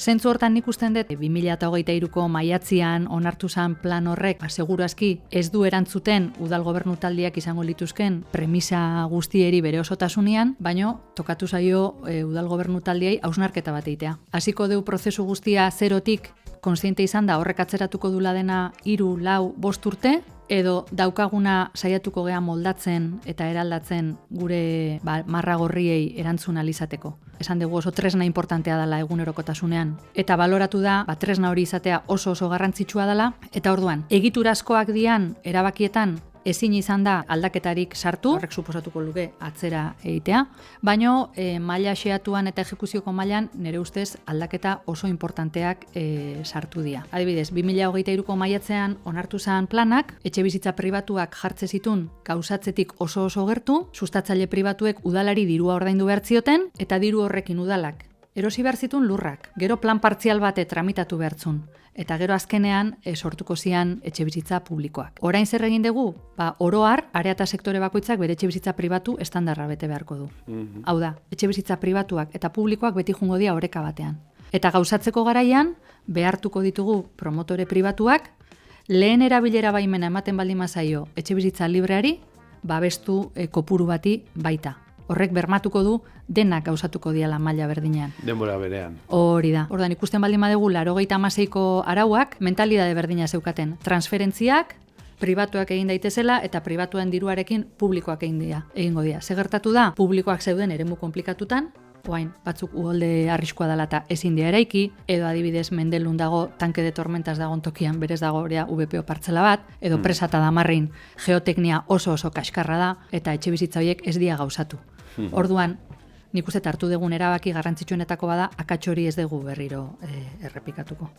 Zentzu hortan nik usten dut, 2023ko maiatzian onartu zen plan horrek, seguru aski ez du erantzuten udal gobernu taldiak izango lituzken premisa guztieri bere osotasunean, baino tokatu zaio udal gobernu taldiei hausnarketa bat egitea. Hasiko deu prozesu guztia zerotik kontziente izan da horrek atzeratuko dula dena 3, 4, 5 urte, edo daukaguna saiatuko gea moldatzen eta eraldatzen gure marra gorriei erantzun alizateko. Esan dugu oso tresna importantea dela egunerokotasunean. Eta baloratu da, tresna hori izatea oso garrantzitsua dela, eta orduan, egiturazkoak dian erabakietan ezin izan da aldaketarik sartu, horrek suposatuko luke atzera egitea, baino maila xeatuan eta ejekuzioko mailan nire ustez aldaketa oso importanteak sartu dira. Adibidez, 2023ko maiatzean onartu zen planak, etxebizitza pribatuak jartze zitun gauzatzetik oso gertu, sustatzaile pribatuek udalari dirua ordaindu behar zioten, eta diru horrekin udalak erosi behar zitun lurrak, gero plan partzial bate tramitatu behartzun, eta gero azkenean sortuko zian etxebizitza publikoak. Orain zer egin dugu? Oro har, area eta sektore bakoitzak bere etxebizitza pribatu estandarra bete beharko du. Hau da, etxebizitza pribatuak eta publikoak beti jungo dira oreka batean. Eta gauzatzeko garaian, behartuko ditugu promotore pribatuak, lehen erabilera baimena ematen baldin mazaio etxebizitza libreari, babestu kopuru bati baita. Horrek bermatuko du denak gauzatuko diala maila berdinean. Denbora berean. Hori da. Ordan ikusten baldin badugu 96ko arauak mentalidade berdina zeukaten. Transferentziak pribatuak egin daitezela eta pribatuen diruarekin publikoak egingo dira. Ze gertatu da? Publikoak zeuden eremu konplikatutan, oain batzuk uholde arriskua dela eta ezin dira eraiki, edo adibidez Mendelun dago tanke de tormentas dagoen tokian berez dago VPO partzela bat, edo Presa eta Damarrin geoteknia oso kaskarra da eta etxebizitza horiek ez dira gauzatu. Orduan, nik uste hartu dugun erabaki garrantzitsuenetako bada, akats hori ez dugu berriro errepikatuko.